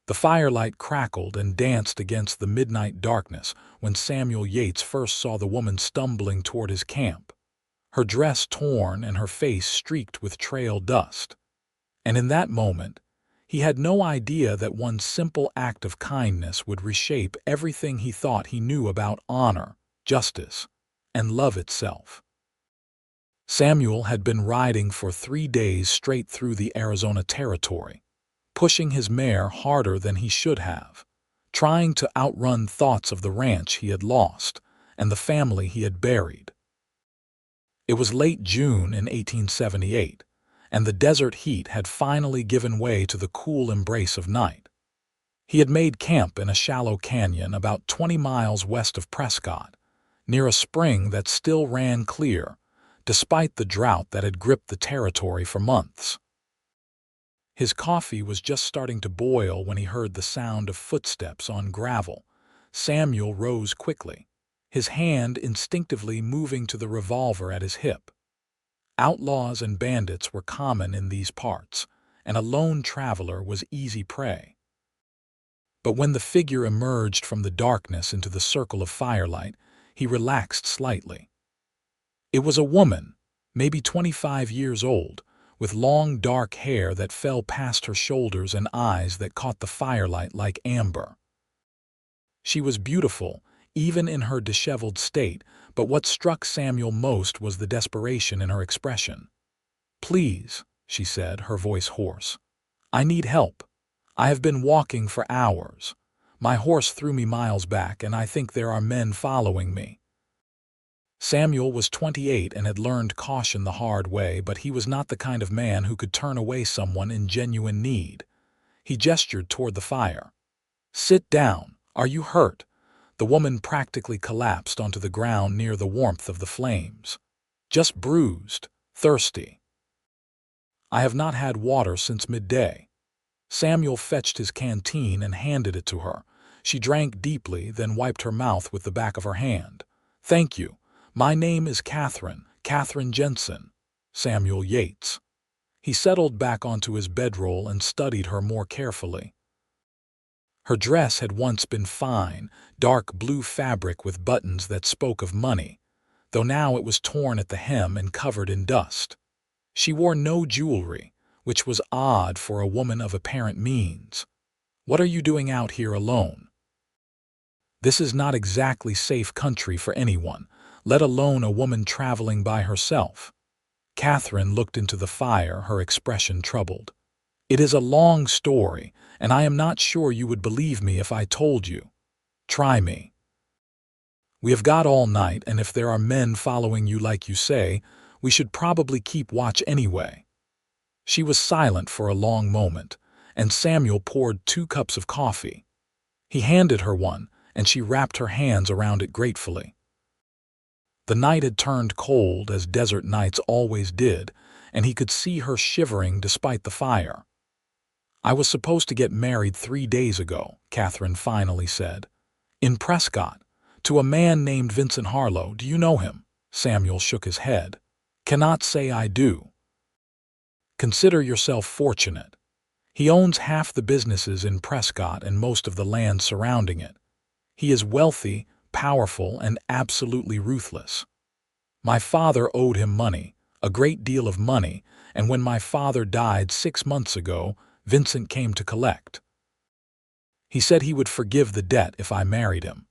The firelight crackled and danced against the midnight darkness when Samuel Yates first saw the woman stumbling toward his camp, her dress torn and her face streaked with trail dust. And in that moment, he had no idea that one simple act of kindness would reshape everything he thought he knew about honor, justice, and love itself. Samuel had been riding for 3 days straight through the Arizona Territory, pushing his mare harder than he should have, trying to outrun thoughts of the ranch he had lost and the family he had buried. It was late June in 1878, and the desert heat had finally given way to the cool embrace of night. He had made camp in a shallow canyon about 20 miles west of Prescott, near a spring that still ran clear, despite the drought that had gripped the territory for months. His coffee was just starting to boil when he heard the sound of footsteps on gravel. Samuel rose quickly, his hand instinctively moving to the revolver at his hip. Outlaws and bandits were common in these parts, and a lone traveler was easy prey. But when the figure emerged from the darkness into the circle of firelight, he relaxed slightly. It was a woman, maybe 25 years old, with long dark hair that fell past her shoulders and eyes that caught the firelight like amber. She was beautiful, even in her disheveled state, but what struck Samuel most was the desperation in her expression. "Please," she said, her voice hoarse. "I need help. I have been walking for hours. My horse threw me miles back, and I think there are men following me." Samuel was 28 and had learned caution the hard way, but he was not the kind of man who could turn away someone in genuine need. He gestured toward the fire. "Sit down. Are you hurt?" The woman practically collapsed onto the ground near the warmth of the flames. "Just bruised, thirsty. I have not had water since midday." Samuel fetched his canteen and handed it to her. She drank deeply, then wiped her mouth with the back of her hand. "Thank you. My name is Katherine Jensen, Samuel Yates." He settled back onto his bedroll and studied her more carefully. Her dress had once been fine, dark blue fabric with buttons that spoke of money, though now it was torn at the hem and covered in dust. She wore no jewelry, which was odd for a woman of apparent means. "What are you doing out here alone?" "This is not exactly safe country for anyone, let alone a woman traveling by herself." Katherine looked into the fire, her expression troubled. "It is a long story, and I am not sure you would believe me if I told you. Try me. We have got all night, and if there are men following you like you say, we should probably keep watch anyway." She was silent for a long moment, and Samuel poured 2 cups of coffee. He handed her one, and she wrapped her hands around it gratefully. The night had turned cold, as desert nights always did, and he could see her shivering despite the fire. "I was supposed to get married 3 days ago," Katherine finally said. "In Prescott, to a man named Vincent Harlow. Do you know him?" Samuel shook his head. "Cannot say I do." "Consider yourself fortunate. He owns half the businesses in Prescott and most of the land surrounding it. He is wealthy, powerful, and absolutely ruthless. My father owed him money, a great deal of money, and when my father died 6 months ago, Vincent came to collect. He said he would forgive the debt if I married him."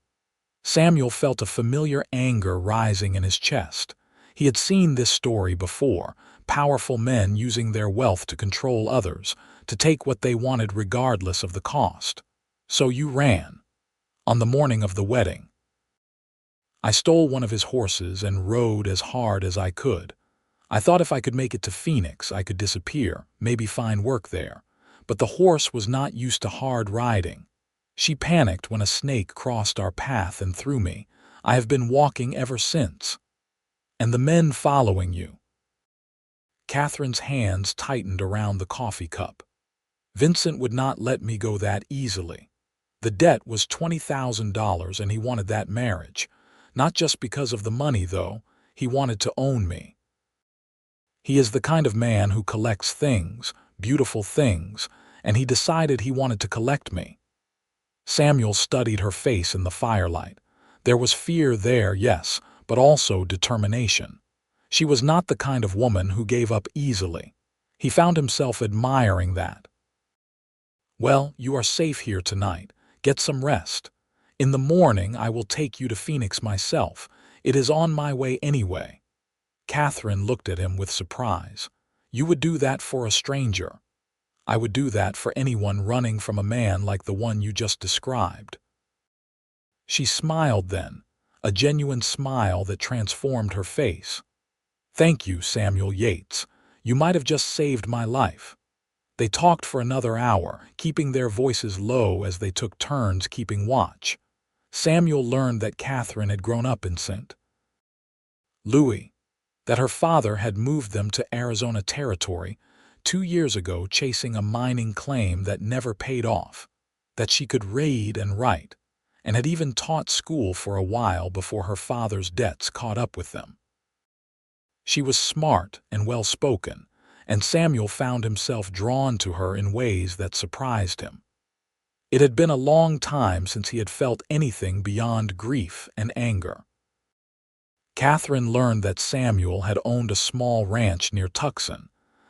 Samuel felt a familiar anger rising in his chest. He had seen this story before, powerful men using their wealth to control others, to take what they wanted regardless of the cost. "So you ran on the morning of the wedding?" "I stole one of his horses and rode as hard as I could. I thought if I could make it to Phoenix, I could disappear, maybe find work there. But the horse was not used to hard riding. She panicked when a snake crossed our path and threw me. I have been walking ever since." "And the men following you?" Katherine's hands tightened around the coffee cup. "Vincent would not let me go that easily. The debt was $20,000 and he wanted that marriage. Not just because of the money, though. He wanted to own me. He is the kind of man who collects things, beautiful things, and he decided he wanted to collect me." Samuel studied her face in the firelight. There was fear there, yes, but also determination. She was not the kind of woman who gave up easily. He found himself admiring that. "Well, you are safe here tonight. Get some rest. In the morning I will take you to Phoenix myself. It is on my way anyway." Katherine looked at him with surprise. "You would do that for a stranger?" "I would do that for anyone running from a man like the one you just described." She smiled then, a genuine smile that transformed her face. "Thank you, Samuel Yates. You might have just saved my life." They talked for another hour, keeping their voices low as they took turns keeping watch. Samuel learned that Katherine had grown up in St. Louis, that her father had moved them to Arizona Territory 2 years ago chasing a mining claim that never paid off, that she could read and write, and had even taught school for a while before her father's debts caught up with them. She was smart and well-spoken, and Samuel found himself drawn to her in ways that surprised him. It had been a long time since he had felt anything beyond grief and anger. Katherine learned that Samuel had owned a small ranch near Tucson,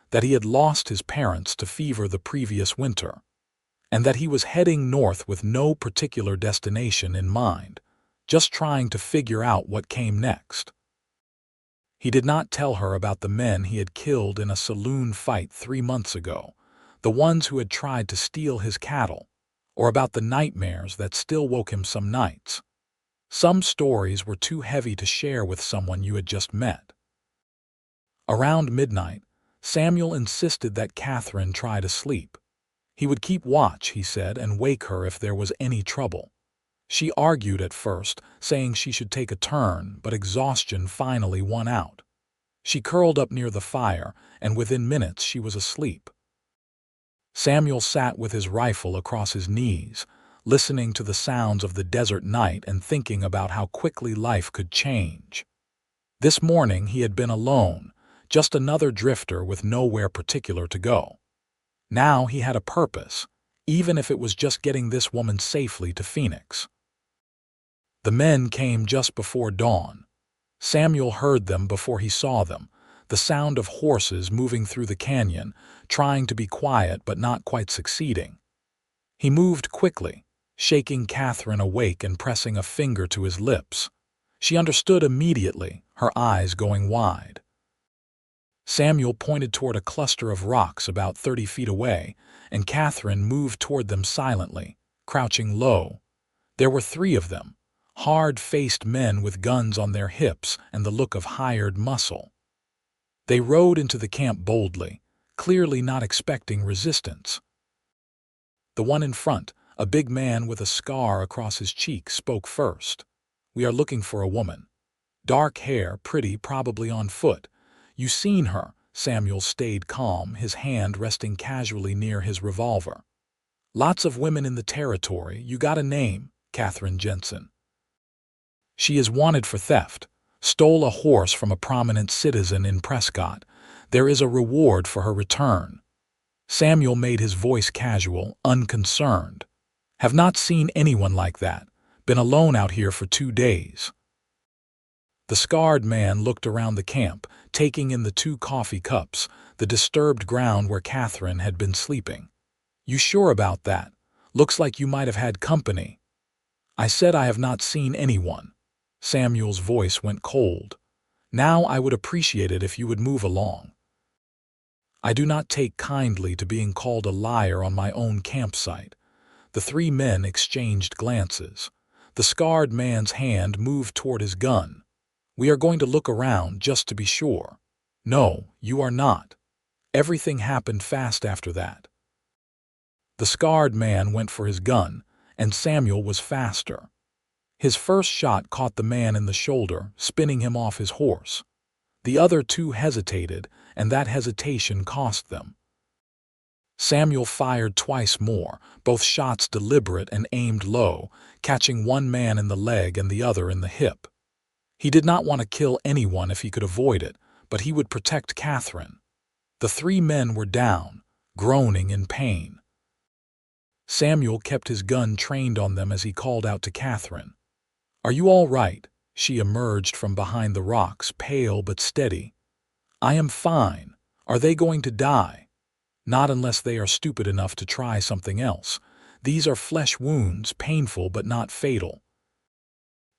that he had lost his parents to fever the previous winter, and that he was heading north with no particular destination in mind, just trying to figure out what came next. He did not tell her about the men he had killed in a saloon fight 3 months ago, the ones who had tried to steal his cattle, or about the nightmares that still woke him some nights. Some stories were too heavy to share with someone you had just met. Around midnight, Samuel insisted that Katherine try to sleep. He would keep watch, he said, and wake her if there was any trouble. She argued at first, saying she should take a turn, but exhaustion finally won out. She curled up near the fire, and within minutes she was asleep. Samuel sat with his rifle across his knees, listening to the sounds of the desert night and thinking about how quickly life could change. This morning he had been alone, just another drifter with nowhere particular to go. Now he had a purpose, even if it was just getting this woman safely to Phoenix. The men came just before dawn. Samuel heard them before he saw them, the sound of horses moving through the canyon, trying to be quiet but not quite succeeding. He moved quickly, shaking Katherine awake and pressing a finger to his lips. She understood immediately, her eyes going wide. Samuel pointed toward a cluster of rocks about 30 feet away, and Katherine moved toward them silently, crouching low. There were 3 of them, hard-faced men with guns on their hips and the look of hired muscle. They rode into the camp boldly, clearly not expecting resistance. The one in front, a big man with a scar across his cheek, spoke first. "We are looking for a woman. Dark hair, pretty, probably on foot. You seen her?" Samuel stayed calm, his hand resting casually near his revolver. "Lots of women in the territory. You got a name?" "Katherine Jensen." "She is wanted for theft. Stole a horse from a prominent citizen in Prescott. There is a reward for her return." Samuel made his voice casual, unconcerned. "Have not seen anyone like that. Been alone out here for 2 days." The scarred man looked around the camp, taking in the 2 coffee cups, the disturbed ground where Katherine had been sleeping. "You sure about that? Looks like you might have had company." "I said I have not seen anyone." Samuel's voice went cold. "Now I would appreciate it if you would move along. I do not take kindly to being called a liar on my own campsite." The 3 men exchanged glances. The scarred man's hand moved toward his gun. "We are going to look around just to be sure." "No, you are not." Everything happened fast after that. The scarred man went for his gun, and Samuel was faster. His first shot caught the man in the shoulder, spinning him off his horse. The other 2 hesitated, and that hesitation cost them. Samuel fired twice more, both shots deliberate and aimed low, catching one man in the leg and the other in the hip. He did not want to kill anyone if he could avoid it, but he would protect Katherine. The 3 men were down, groaning in pain. Samuel kept his gun trained on them as he called out to Katherine. "Are you all right?" She emerged from behind the rocks, pale but steady. "I am fine. Are they going to die?" "Not unless they are stupid enough to try something else. These are flesh wounds, painful but not fatal."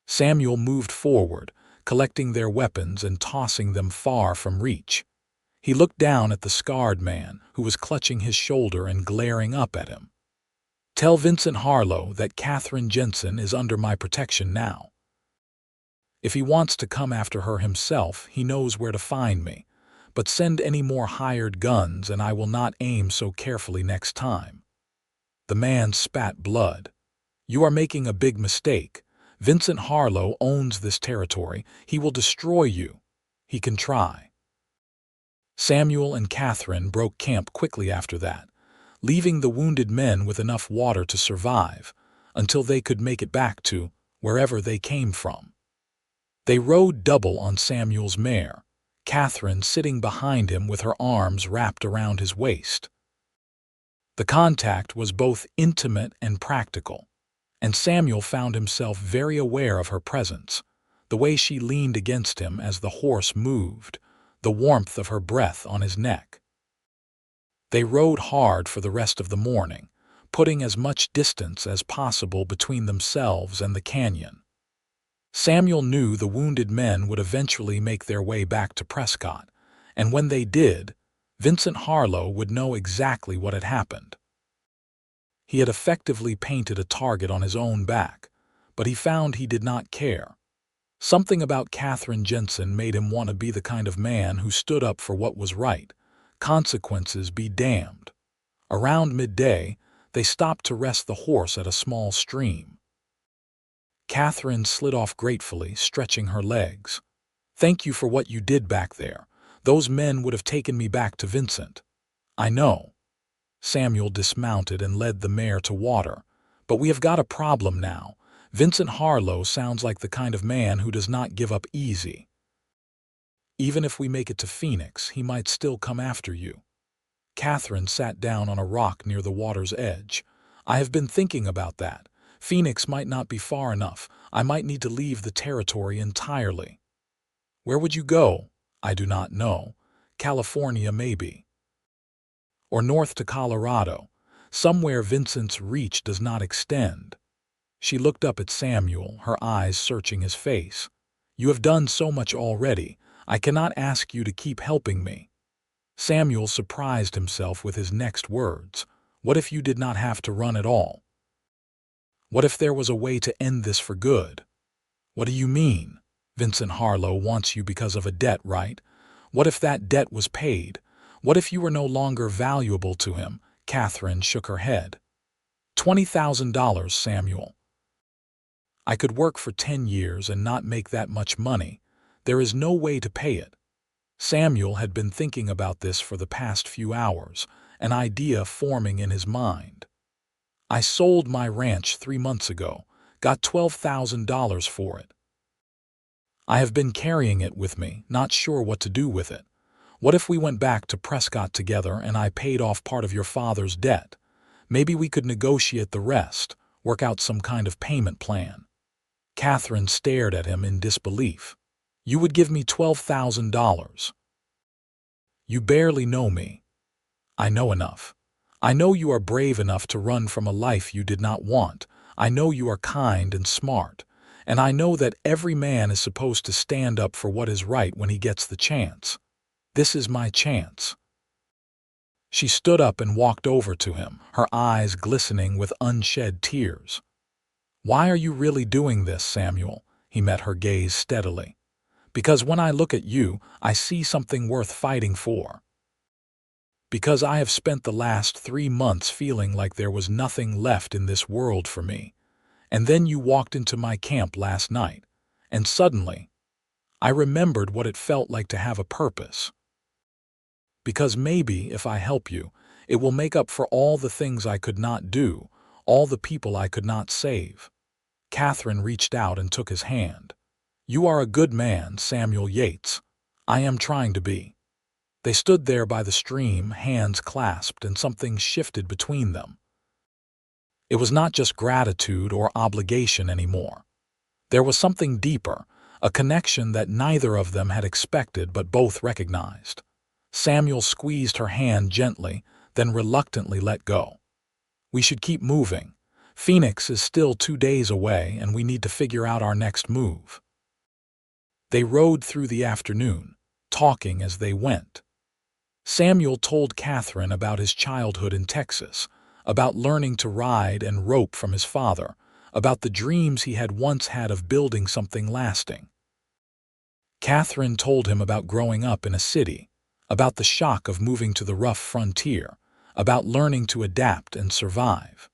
Samuel moved forward, collecting their weapons and tossing them far from reach. He looked down at the scarred man, who was clutching his shoulder and glaring up at him. "Tell Vincent Harlow that Katherine Jensen is under my protection now. If he wants to come after her himself, he knows where to find me. But send any more hired guns and I will not aim so carefully next time." The man spat blood. "You are making a big mistake. Vincent Harlow owns this territory. He will destroy you. He can try." Samuel and Katherine broke camp quickly after that, leaving the wounded men with enough water to survive until they could make it back to wherever they came from. They rode double on Samuel's mare, Katherine sitting behind him with her arms wrapped around his waist. The contact was both intimate and practical, and Samuel found himself very aware of her presence, the way she leaned against him as the horse moved, the warmth of her breath on his neck. They rode hard for the rest of the morning, putting as much distance as possible between themselves and the canyon. Samuel knew the wounded men would eventually make their way back to Prescott, and when they did, Vincent Harlow would know exactly what had happened. He had effectively painted a target on his own back, but he found he did not care. Something about Katherine Jensen made him want to be the kind of man who stood up for what was right. Consequences be damned. Around midday, they stopped to rest the horse at a small stream. Katherine slid off gratefully, stretching her legs. "Thank you for what you did back there. Those men would have taken me back to Vincent." "I know." Samuel dismounted and led the mare to water. "But we have got a problem now. Vincent Harlow sounds like the kind of man who does not give up easy. Even if we make it to Phoenix, he might still come after you." Katherine sat down on a rock near the water's edge. "I have been thinking about that. Phoenix might not be far enough. I might need to leave the territory entirely." "Where would you go?" "I do not know. California, maybe. Or north to Colorado. Somewhere Vincent's reach does not extend." She looked up at Samuel, her eyes searching his face. "You have done so much already. I cannot ask you to keep helping me." Samuel surprised himself with his next words. "What if you did not have to run at all? What if there was a way to end this for good?" "What do you mean?" "Vincent Harlow wants you because of a debt, right? What if that debt was paid? What if you were no longer valuable to him?" Katherine shook her head. $20,000, Samuel. I could work for 10 years and not make that much money. There is no way to pay it." Samuel had been thinking about this for the past few hours, an idea forming in his mind. "I sold my ranch 3 months ago, got $12,000 for it. I have been carrying it with me, not sure what to do with it. What if we went back to Prescott together and I paid off part of your father's debt? Maybe we could negotiate the rest, work out some kind of payment plan." Katherine stared at him in disbelief. "You would give me $12,000? You barely know me." "I know enough. I know you are brave enough to run from a life you did not want. I know you are kind and smart. And I know that every man is supposed to stand up for what is right when he gets the chance. This is my chance." She stood up and walked over to him, her eyes glistening with unshed tears. "Why are you really doing this, Samuel?" He met her gaze steadily. "Because when I look at you, I see something worth fighting for. Because I have spent the last 3 months feeling like there was nothing left in this world for me. And then you walked into my camp last night, and suddenly, I remembered what it felt like to have a purpose. Because maybe, if I help you, it will make up for all the things I could not do, all the people I could not save." Katherine reached out and took his hand. "You are a good man, Samuel Yates. I am trying to be." They stood there by the stream, hands clasped, and something shifted between them. It was not just gratitude or obligation anymore. There was something deeper, a connection that neither of them had expected but both recognized. Samuel squeezed her hand gently, then reluctantly let go. "We should keep moving. Phoenix is still 2 days away, and we need to figure out our next move." They rode through the afternoon, talking as they went. Samuel told Katherine about his childhood in Texas, about learning to ride and rope from his father, about the dreams he had once had of building something lasting. Katherine told him about growing up in a city, about the shock of moving to the rough frontier, about learning to adapt and survive.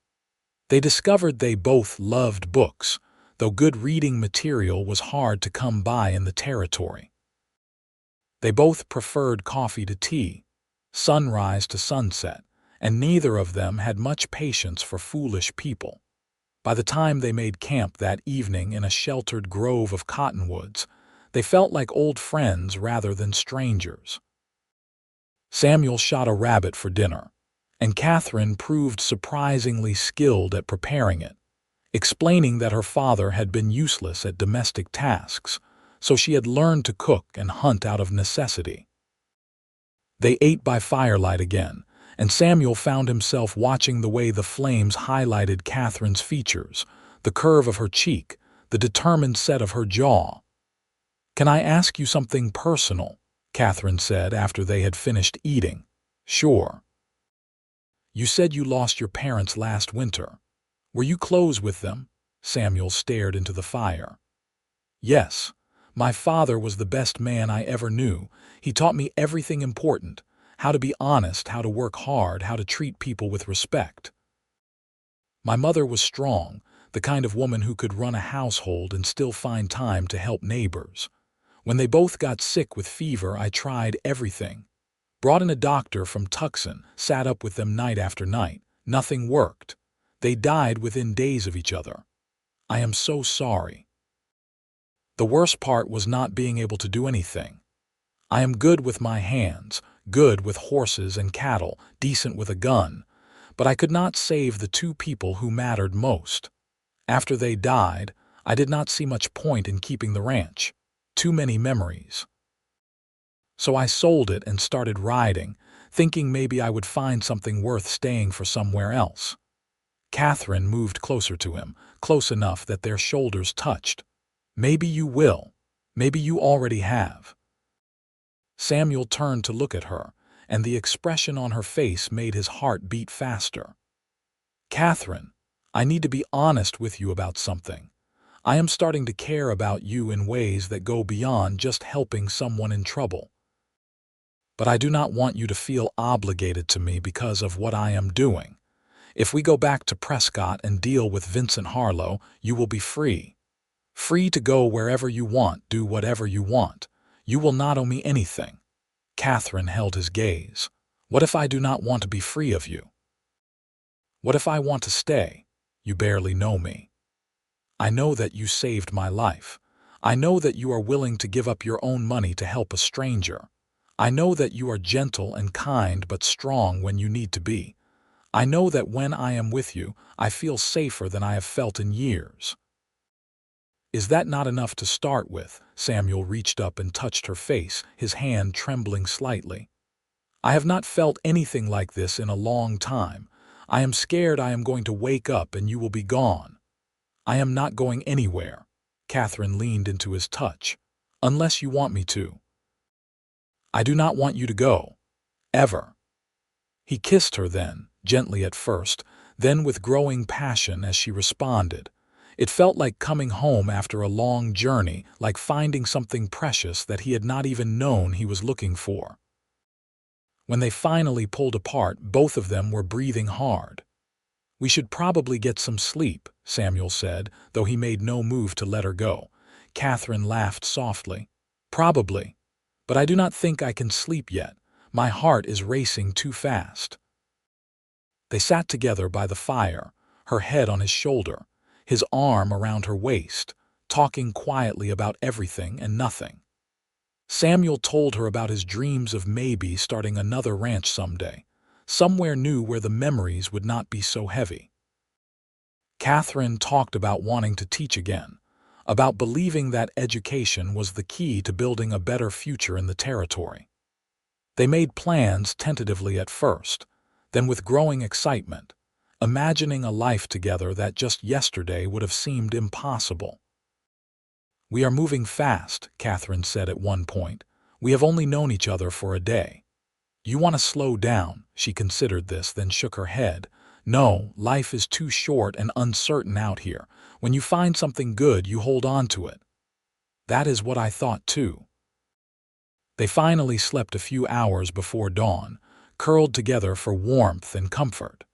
They discovered they both loved books, though good reading material was hard to come by in the territory. They both preferred coffee to tea, sunrise to sunset, and neither of them had much patience for foolish people. By the time they made camp that evening in a sheltered grove of cottonwoods, they felt like old friends rather than strangers. Samuel shot a rabbit for dinner, and Katherine proved surprisingly skilled at preparing it, explaining that her father had been useless at domestic tasks, so she had learned to cook and hunt out of necessity. They ate by firelight again, and Samuel found himself watching the way the flames highlighted Katherine's features, the curve of her cheek, the determined set of her jaw. "Can I ask you something personal?" Katherine said after they had finished eating. "Sure." "You said you lost your parents last winter. Were you close with them?" Samuel stared into the fire. "Yes. My father was the best man I ever knew. He taught me everything important, how to be honest, how to work hard, how to treat people with respect. My mother was strong, the kind of woman who could run a household and still find time to help neighbors. When they both got sick with fever, I tried everything. Brought in a doctor from Tucson, sat up with them night after night. Nothing worked. They died within days of each other. I am so sorry. The worst part was not being able to do anything. I am good with my hands, good with horses and cattle, decent with a gun, but I could not save the two people who mattered most. After they died, I did not see much point in keeping the ranch. Too many memories. So I sold it and started riding, thinking maybe I would find something worth staying for somewhere else." Katherine moved closer to him, close enough that their shoulders touched. "Maybe you will. Maybe you already have." Samuel turned to look at her, and the expression on her face made his heart beat faster. "Katherine, I need to be honest with you about something. I am starting to care about you in ways that go beyond just helping someone in trouble. But I do not want you to feel obligated to me because of what I am doing. If we go back to Prescott and deal with Vincent Harlow, you will be free. Free to go wherever you want, do whatever you want. You will not owe me anything." Katherine held his gaze. "What if I do not want to be free of you? What if I want to stay? You barely know me. I know that you saved my life. I know that you are willing to give up your own money to help a stranger. I know that you are gentle and kind but strong when you need to be. I know that when I am with you, I feel safer than I have felt in years." "Is that not enough to start with?" Samuel reached up and touched her face, his hand trembling slightly. "I have not felt anything like this in a long time. I am scared I am going to wake up and you will be gone." "I am not going anywhere." Katherine leaned into his touch. "Unless you want me to." "I do not want you to go. Ever." He kissed her then, gently at first, then with growing passion as she responded. It felt like coming home after a long journey, like finding something precious that he had not even known he was looking for. When they finally pulled apart, both of them were breathing hard. "We should probably get some sleep," Samuel said, though he made no move to let her go. Katherine laughed softly. "Probably. But I do not think I can sleep yet. My heart is racing too fast." They sat together by the fire, her head on his shoulder, his arm around her waist, talking quietly about everything and nothing. Samuel told her about his dreams of maybe starting another ranch someday, somewhere new where the memories would not be so heavy. Katherine talked about wanting to teach again, about believing that education was the key to building a better future in the territory. They made plans tentatively at first, then with growing excitement, imagining a life together that just yesterday would have seemed impossible. "We are moving fast," Katherine said at one point. "We have only known each other for a day." "You want to slow down?" She considered this, then shook her head. "No, life is too short and uncertain out here. When you find something good, you hold on to it." "That is what I thought too." They finally slept a few hours before dawn, curled together for warmth and comfort.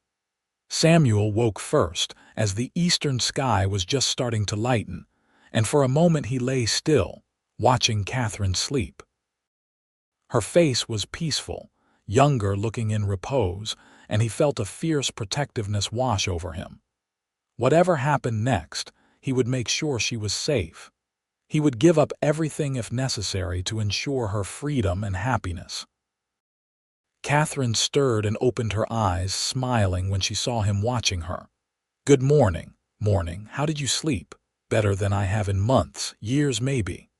Samuel woke first, as the eastern sky was just starting to lighten, and for a moment he lay still, watching Katherine sleep. Her face was peaceful, younger looking in repose, and he felt a fierce protectiveness wash over him. Whatever happened next, he would make sure she was safe. He would give up everything if necessary to ensure her freedom and happiness. Katherine stirred and opened her eyes, smiling when she saw him watching her. "Good morning." "Morning. How did you sleep?" "Better than I have in months, years maybe."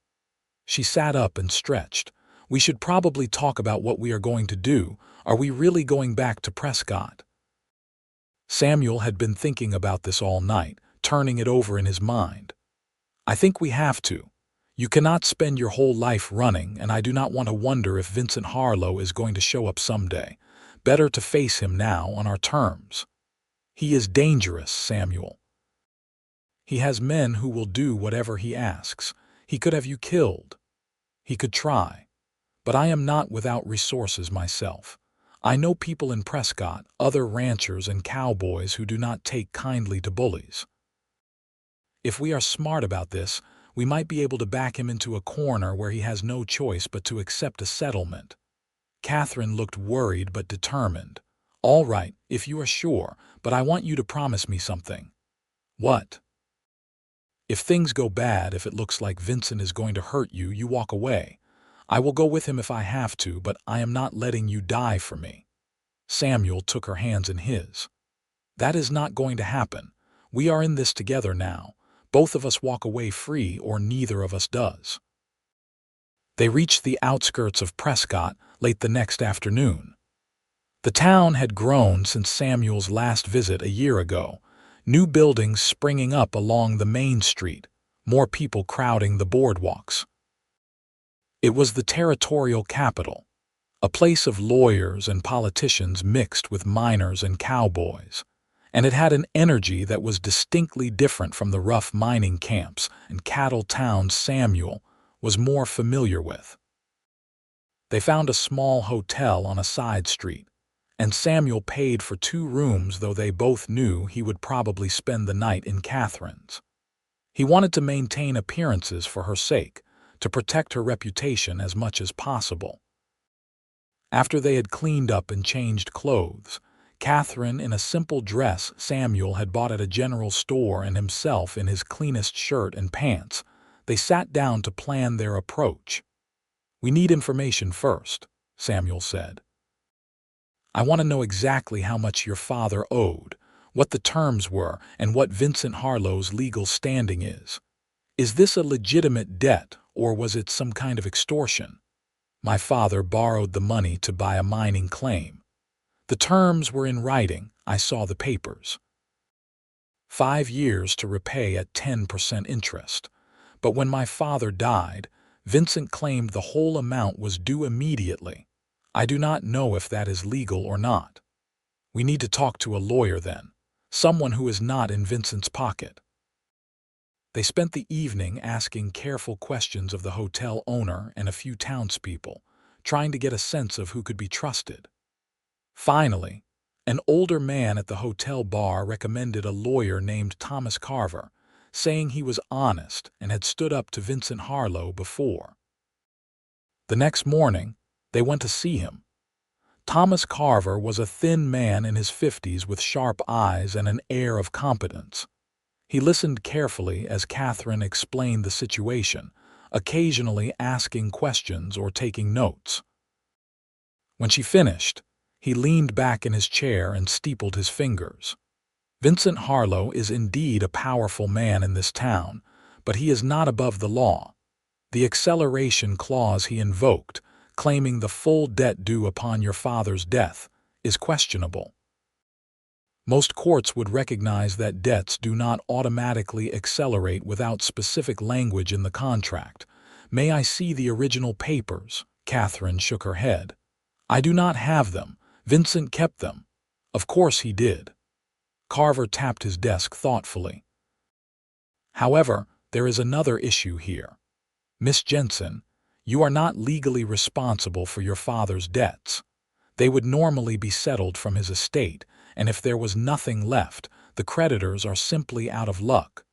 She sat up and stretched. "We should probably talk about what we are going to do. Are we really going back to Prescott?" Samuel had been thinking about this all night, turning it over in his mind. "I think we have to. You cannot spend your whole life running, and I do not want to wonder if Vincent Harlow is going to show up someday. Better to face him now on our terms." "He is dangerous, Samuel. He has men who will do whatever he asks. He could have you killed." "He could try. But I am not without resources myself. I know people in Prescott, other ranchers and cowboys who do not take kindly to bullies. If we are smart about this, we might be able to back him into a corner where he has no choice but to accept a settlement." Katherine looked worried but determined. "All right, if you are sure, but I want you to promise me something." "What?" "If things go bad, if it looks like Vincent is going to hurt you, you walk away. I will go with him if I have to, but I am not letting you die for me." Samuel took her hands in his. "That is not going to happen. We are in this together now. Both of us walk away free, or neither of us does." They reached the outskirts of Prescott late the next afternoon. The town had grown since Samuel's last visit a year ago, new buildings springing up along the main street, more people crowding the boardwalks. It was the territorial capital, a place of lawyers and politicians mixed with miners and cowboys, and it had an energy that was distinctly different from the rough mining camps and cattle towns Samuel was more familiar with. They found a small hotel on a side street, and Samuel paid for 2 rooms, though they both knew he would probably spend the night in Katherine's. He wanted to maintain appearances for her sake, to protect her reputation as much as possible. After they had cleaned up and changed clothes, Katherine in a simple dress Samuel had bought at a general store and himself in his cleanest shirt and pants, they sat down to plan their approach. "We need information first," Samuel said. "I want to know exactly how much your father owed, what the terms were, and what Vincent Harlow's legal standing is. Is this a legitimate debt, or was it some kind of extortion?" "My father borrowed the money to buy a mining claim. The terms were in writing. I saw the papers. 5 years to repay at 10% interest. But when my father died, Vincent claimed the whole amount was due immediately. I do not know if that is legal or not. We need to talk to a lawyer then, someone who is not in Vincent's pocket." They spent the evening asking careful questions of the hotel owner and a few townspeople, trying to get a sense of who could be trusted. Finally, an older man at the hotel bar recommended a lawyer named Thomas Carver, saying he was honest and had stood up to Vincent Harlow before. The next morning, they went to see him. Thomas Carver was a thin man in his 50s with sharp eyes and an air of competence. He listened carefully as Katherine explained the situation, occasionally asking questions or taking notes. When she finished, he leaned back in his chair and steepled his fingers. Vincent Harlow is indeed a powerful man in this town, but he is not above the law. The acceleration clause he invoked, claiming the full debt due upon your father's death, is questionable. Most courts would recognize that debts do not automatically accelerate without specific language in the contract. May I see the original papers? Katherine shook her head. I do not have them. Vincent kept them. Of course he did. Carver tapped his desk thoughtfully. However, there is another issue here. Miss Jensen, you are not legally responsible for your father's debts. They would normally be settled from his estate, and if there was nothing left, the creditors are simply out of luck.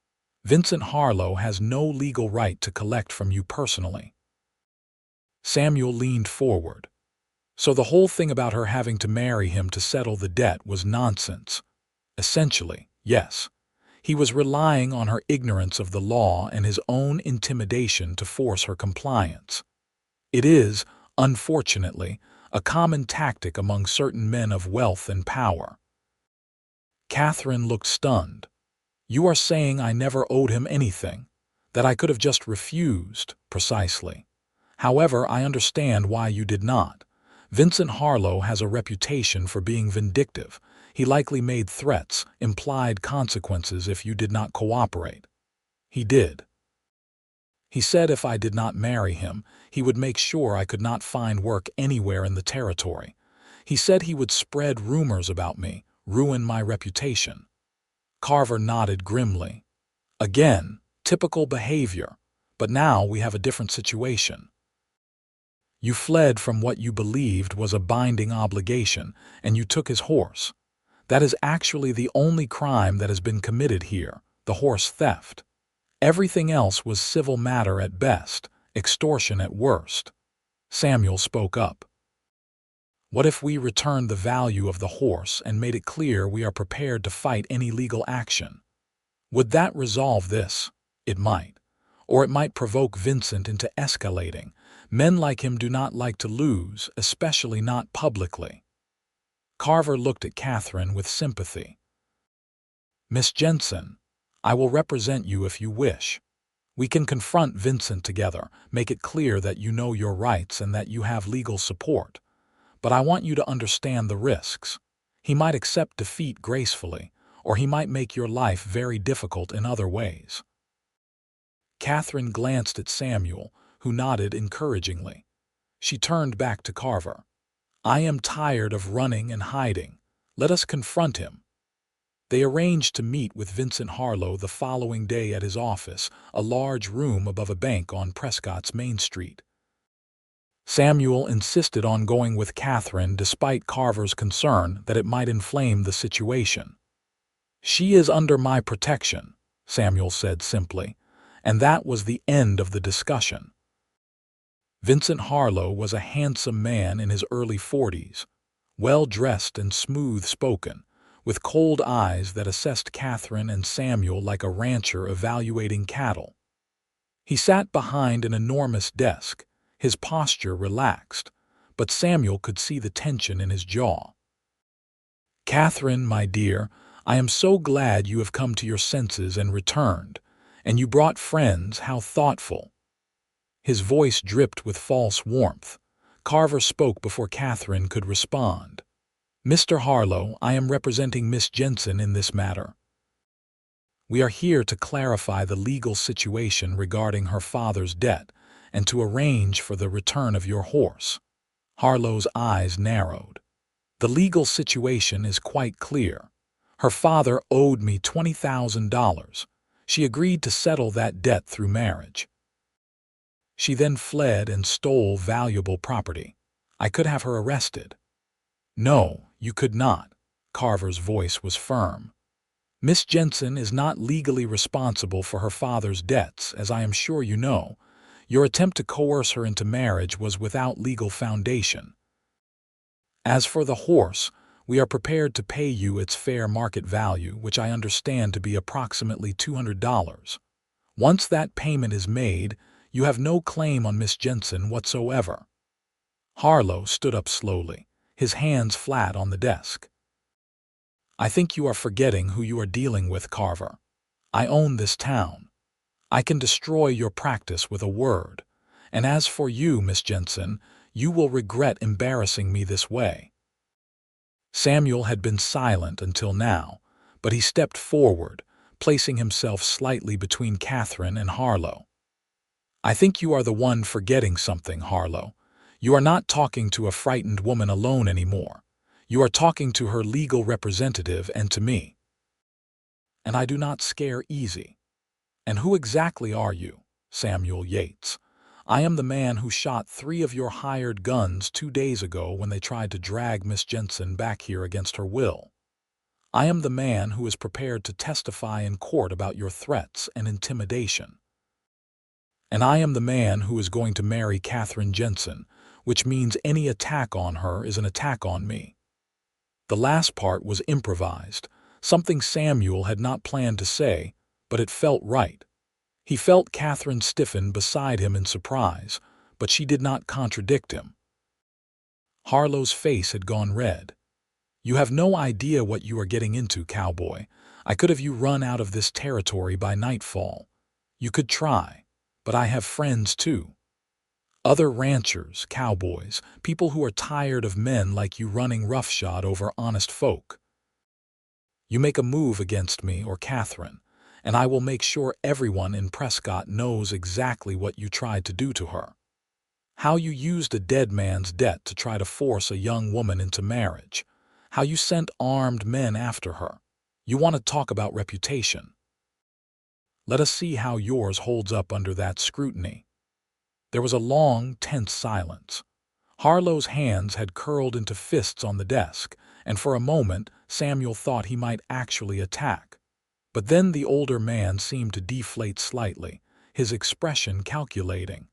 Vincent Harlow has no legal right to collect from you personally. Samuel leaned forward. So the whole thing about her having to marry him to settle the debt was nonsense. Essentially, yes. He was relying on her ignorance of the law and his own intimidation to force her compliance. It is, unfortunately, a common tactic among certain men of wealth and power. Katherine looked stunned. You are saying I never owed him anything, that I could have just refused? Precisely. However, I understand why you did not. Vincent Harlow has a reputation for being vindictive. He likely made threats, implied consequences if you did not cooperate. He did. He said if I did not marry him, he would make sure I could not find work anywhere in the territory. He said he would spread rumors about me, ruin my reputation. Carver nodded grimly. Again, typical behavior, but now we have a different situation. You fled from what you believed was a binding obligation, and you took his horse. That is actually the only crime that has been committed here, the horse theft. Everything else was civil matter at best, extortion at worst. Samuel spoke up. What if we returned the value of the horse and made it clear we are prepared to fight any legal action? Would that resolve this? It might. Or it might provoke Vincent into escalating. Men like him do not like to lose, especially not publicly. Carver looked at Katherine with sympathy. Miss Jensen, I will represent you if you wish. We can confront Vincent together, make it clear that you know your rights and that you have legal support. But I want you to understand the risks. He might accept defeat gracefully, or he might make your life very difficult in other ways. Katherine glanced at Samuel, who nodded encouragingly. She turned back to Carver. I am tired of running and hiding. Let us confront him. They arranged to meet with Vincent Harlow the following day at his office, a large room above a bank on Prescott's Main Street. Samuel insisted on going with Katherine despite Carver's concern that it might inflame the situation. She is under my protection, Samuel said simply, and that was the end of the discussion. Vincent Harlow was a handsome man in his early 40s, well-dressed and smooth-spoken, with cold eyes that assessed Katherine and Samuel like a rancher evaluating cattle. He sat behind an enormous desk, his posture relaxed, but Samuel could see the tension in his jaw. Katherine, my dear, I am so glad you have come to your senses and returned, and you brought friends, how thoughtful. His voice dripped with false warmth. Carver spoke before Katherine could respond. Mr. Harlow, I am representing Miss Jensen in this matter. We are here to clarify the legal situation regarding her father's debt and to arrange for the return of your horse. Harlow's eyes narrowed. The legal situation is quite clear. Her father owed me $20,000. She agreed to settle that debt through marriage. She then fled and stole valuable property. I could have her arrested. No, you could not. Carver's voice was firm. Miss Jensen is not legally responsible for her father's debts, as I am sure you know. Your attempt to coerce her into marriage was without legal foundation. As for the horse, we are prepared to pay you its fair market value, which I understand to be approximately $200. Once that payment is made, you have no claim on Miss Jensen whatsoever. Harlow stood up slowly, his hands flat on the desk. I think you are forgetting who you are dealing with, Carver. I own this town. I can destroy your practice with a word. And as for you, Miss Jensen, you will regret embarrassing me this way." Samuel had been silent until now, but he stepped forward, placing himself slightly between Katherine and Harlow. "I think you are the one forgetting something, Harlow. You are not talking to a frightened woman alone anymore. You are talking to her legal representative and to me. And I do not scare easy. And who exactly are you?" "Samuel Yates. I am the man who shot 3 of your hired guns 2 days ago when they tried to drag Miss Jensen back here against her will. I am the man who is prepared to testify in court about your threats and intimidation. And I am the man who is going to marry Katherine Jensen, which means any attack on her is an attack on me." The last part was improvised, something Samuel had not planned to say, but it felt right. He felt Katherine stiffen beside him in surprise, but she did not contradict him. Harlow's face had gone red. "You have no idea what you are getting into, Cowboy. I could have you run out of this territory by nightfall. You could try, but I have friends too. Other ranchers, cowboys, people who are tired of men like you running roughshod over honest folk. You make a move against me or Katherine, and I will make sure everyone in Prescott knows exactly what you tried to do to her. How you used a dead man's debt to try to force a young woman into marriage. How you sent armed men after her. You want to talk about reputation? Let us see how yours holds up under that scrutiny." There was a long, tense silence. Harlow's hands had curled into fists on the desk, and for a moment Samuel thought he might actually attack. But then the older man seemed to deflate slightly, his expression calculating.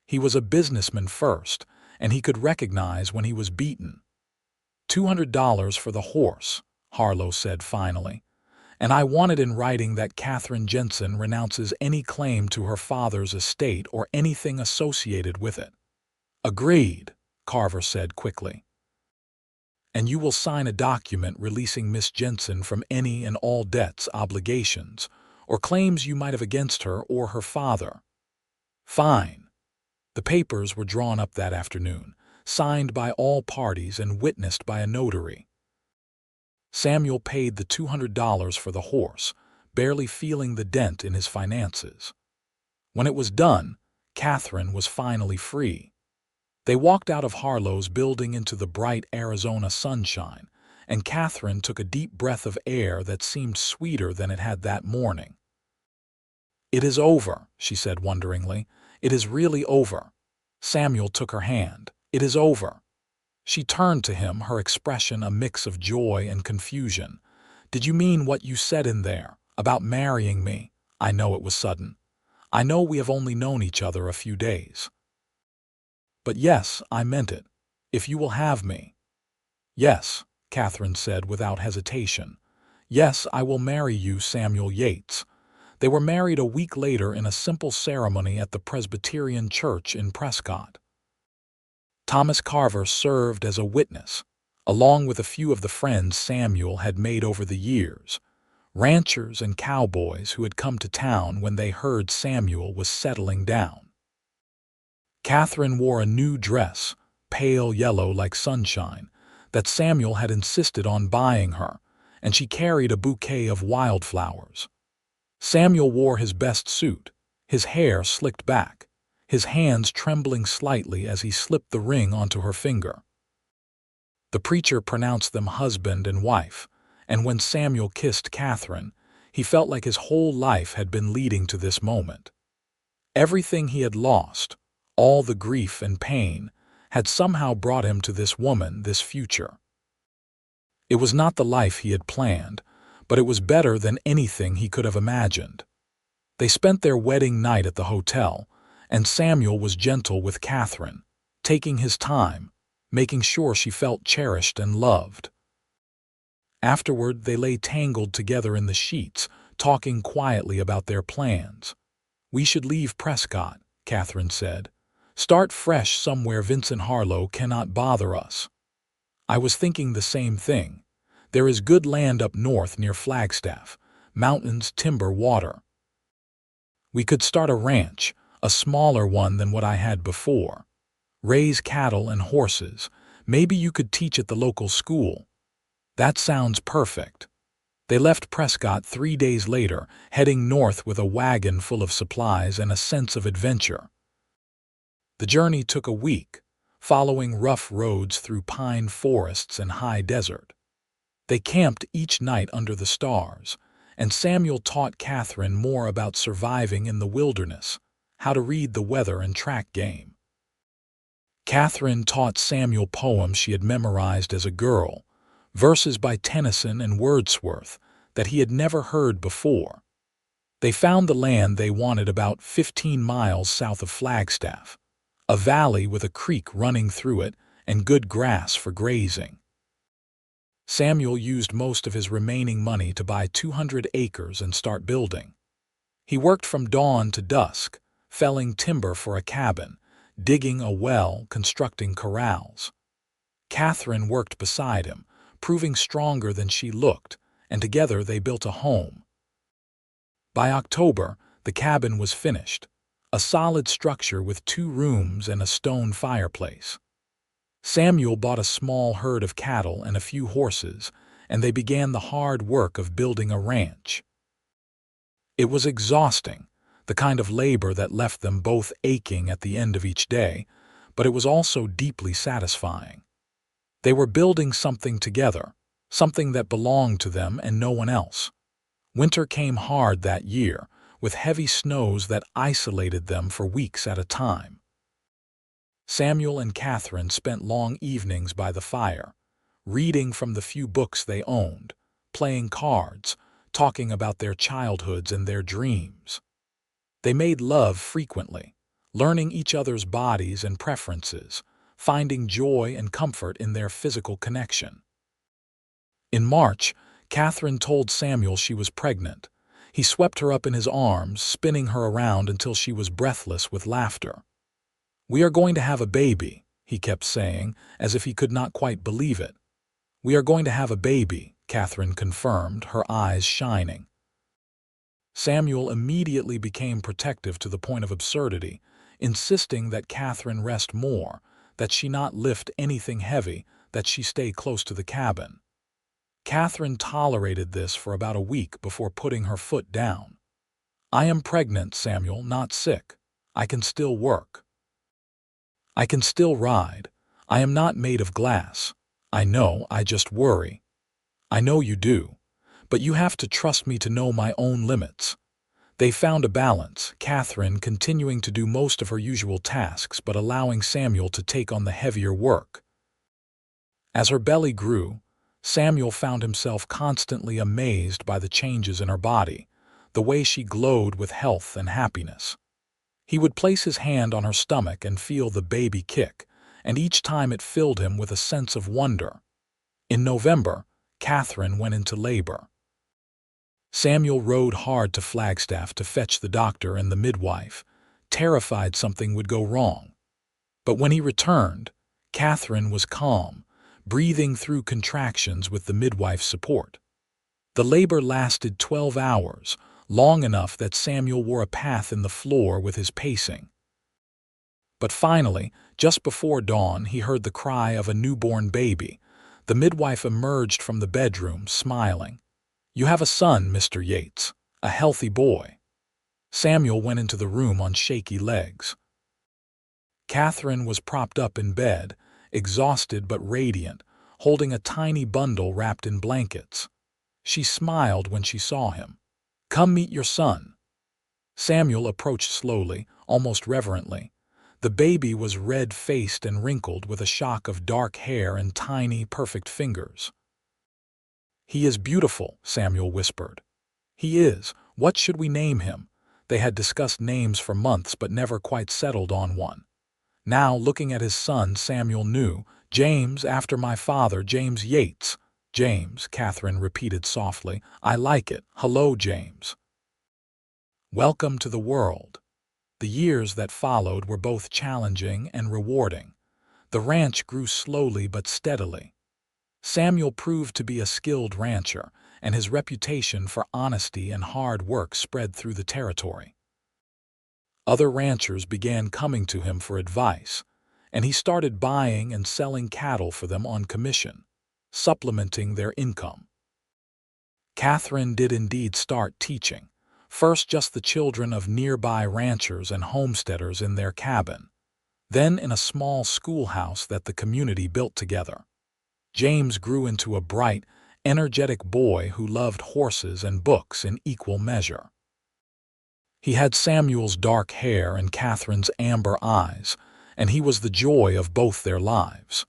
He was a businessman first, and he could recognize when he was beaten. $200 for the horse," Harlow said finally. "And I want it in writing that Katherine Jensen renounces any claim to her father's estate or anything associated with it." "Agreed," Carver said quickly. "And you will sign a document releasing Miss Jensen from any and all debts, obligations, or claims you might have against her or her father." "Fine." The papers were drawn up that afternoon, signed by all parties and witnessed by a notary. Samuel paid the $200 for the horse, barely feeling the dent in his finances. When it was done, Katherine was finally free. They walked out of Harlow's building into the bright Arizona sunshine, and Katherine took a deep breath of air that seemed sweeter than it had that morning. "It is over," she said wonderingly. "It is really over." Samuel took her hand. "It is over." She turned to him, her expression a mix of joy and confusion. "Did you mean what you said in there, about marrying me? I know it was sudden. I know we have only known each other a few days. But yes, I meant it. If you will have me." "Yes," Katherine said without hesitation. "Yes, I will marry you, Samuel Yates." They were married a week later in a simple ceremony at the Presbyterian Church in Prescott. Thomas Carver served as a witness, along with a few of the friends Samuel had made over the years, ranchers and cowboys who had come to town when they heard Samuel was settling down. Katherine wore a new dress, pale yellow like sunshine, that Samuel had insisted on buying her, and she carried a bouquet of wildflowers. Samuel wore his best suit, his hair slicked back, his hands trembling slightly as he slipped the ring onto her finger. The preacher pronounced them husband and wife, and when Samuel kissed Katherine, he felt like his whole life had been leading to this moment. Everything he had lost, all the grief and pain, had somehow brought him to this woman, this future. It was not the life he had planned, but it was better than anything he could have imagined. They spent their wedding night at the hotel, and Samuel was gentle with Katherine, taking his time, making sure she felt cherished and loved. Afterward, they lay tangled together in the sheets, talking quietly about their plans. "We should leave Prescott," Katherine said. "Start fresh somewhere Vincent Harlow cannot bother us." "I was thinking the same thing. There is good land up north near Flagstaff. Mountains, timber, water. We could start a ranch, a smaller one than what I had before. Raise cattle and horses. Maybe you could teach at the local school. That sounds perfect. They left Prescott 3 days later, heading north with a wagon full of supplies and a sense of adventure. The journey took a week, following rough roads through pine forests and high desert. They camped each night under the stars, and Samuel taught Katherine more about surviving in the wilderness, how to read the weather and track game. Katherine taught Samuel poems she had memorized as a girl, verses by Tennyson and Wordsworth that he had never heard before. They found the land they wanted about 15 miles south of Flagstaff, a valley with a creek running through it and good grass for grazing. Samuel used most of his remaining money to buy 200 acres and start building. He worked from dawn to dusk, felling timber for a cabin, digging a well, constructing corrals. Katherine worked beside him, proving stronger than she looked, and together they built a home. By October, the cabin was finished, a solid structure with 2 rooms and a stone fireplace. Samuel bought a small herd of cattle and a few horses, and they began the hard work of building a ranch. It was exhausting, the kind of labor that left them both aching at the end of each day, but it was also deeply satisfying. They were building something together, something that belonged to them and no one else. Winter came hard that year, with heavy snows that isolated them for weeks at a time. Samuel and Katherine spent long evenings by the fire, reading from the few books they owned, playing cards, talking about their childhoods and their dreams. They made love frequently, learning each other's bodies and preferences, finding joy and comfort in their physical connection. In March, Katherine told Samuel she was pregnant. He swept her up in his arms, spinning her around until she was breathless with laughter. "We are going to have a baby," he kept saying, as if he could not quite believe it. "We are going to have a baby," Katherine confirmed, her eyes shining. Samuel immediately became protective to the point of absurdity, insisting that Katherine rest more, that she not lift anything heavy, that she stay close to the cabin. Katherine tolerated this for about a week before putting her foot down. "I am pregnant, Samuel, not sick. I can still work. I can still ride. I am not made of glass. I know, I just worry. I know you do. But you have to trust me to know my own limits." They found a balance, Katherine continuing to do most of her usual tasks but allowing Samuel to take on the heavier work. As her belly grew, Samuel found himself constantly amazed by the changes in her body, the way she glowed with health and happiness. He would place his hand on her stomach and feel the baby kick, and each time it filled him with a sense of wonder. In November, Katherine went into labor. Samuel rode hard to Flagstaff to fetch the doctor and the midwife, terrified something would go wrong. But when he returned, Katherine was calm, breathing through contractions with the midwife's support. The labor lasted 12 hours, long enough that Samuel wore a path in the floor with his pacing. But finally, just before dawn, he heard the cry of a newborn baby. The midwife emerged from the bedroom, smiling. "You have a son, Mr. Yates, a healthy boy." Samuel went into the room on shaky legs. Katherine was propped up in bed, exhausted but radiant, holding a tiny bundle wrapped in blankets. She smiled when she saw him. "Come meet your son." Samuel approached slowly, almost reverently. The baby was red-faced and wrinkled with a shock of dark hair and tiny, perfect fingers. "He is beautiful," Samuel whispered. "He is. What should we name him?" They had discussed names for months but never quite settled on one. Now, looking at his son, Samuel knew. "James, after my father, James Yates." "James," Katherine repeated softly. "I like it. Hello, James." Welcome to the world. The years that followed were both challenging and rewarding. The ranch grew slowly but steadily. Samuel proved to be a skilled rancher, and his reputation for honesty and hard work spread through the territory. Other ranchers began coming to him for advice, and he started buying and selling cattle for them on commission, supplementing their income. Katherine did indeed start teaching, first just the children of nearby ranchers and homesteaders in their cabin, then in a small schoolhouse that the community built together. James grew into a bright, energetic boy who loved horses and books in equal measure. He had Samuel's dark hair and Katherine's amber eyes, and he was the joy of both their lives.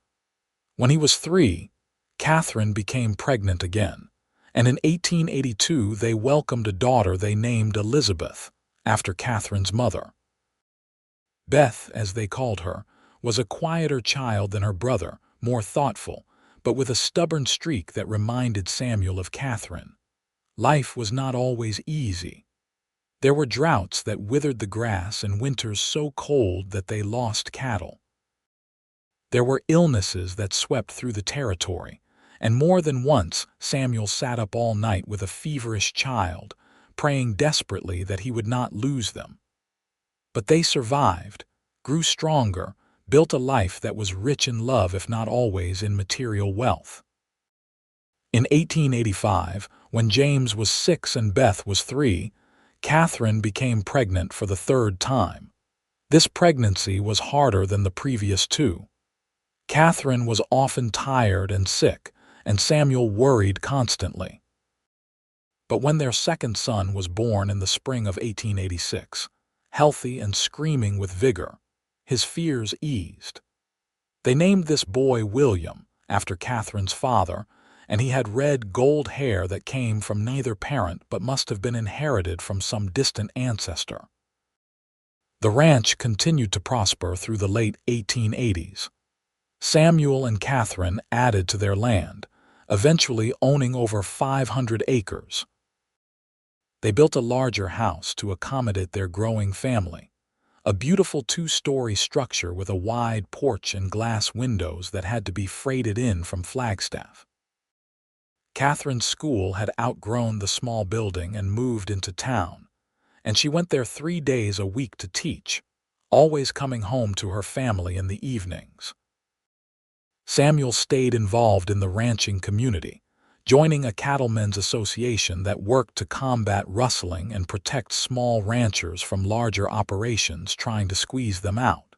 When he was 3, Katherine became pregnant again, and in 1882 they welcomed a daughter they named Elizabeth, after Katherine's mother. Beth, as they called her, was a quieter child than her brother, more thoughtful, but with a stubborn streak that reminded Samuel of Katherine. Life was not always easy. There were droughts that withered the grass and winters so cold that they lost cattle. There were illnesses that swept through the territory, and more than once Samuel sat up all night with a feverish child, praying desperately that he would not lose them. But they survived, grew stronger, built a life that was rich in love if not always in material wealth. In 1885, when James was 6 and Beth was 3, Katherine became pregnant for the 3rd time. This pregnancy was harder than the previous 2. Katherine was often tired and sick, and Samuel worried constantly. But when their 2nd son was born in the spring of 1886, healthy and screaming with vigor, his fears eased. They named this boy William, after Katherine's father, and he had red gold hair that came from neither parent but must have been inherited from some distant ancestor. The ranch continued to prosper through the late 1880s. Samuel and Katherine added to their land, eventually owning over 500 acres. They built a larger house to accommodate their growing family, a beautiful 2-story structure with a wide porch and glass windows that had to be freighted in from Flagstaff. Katherine's school had outgrown the small building and moved into town, and she went there 3 days a week to teach, always coming home to her family in the evenings. Samuel stayed involved in the ranching community, joining a cattlemen's association that worked to combat rustling and protect small ranchers from larger operations trying to squeeze them out.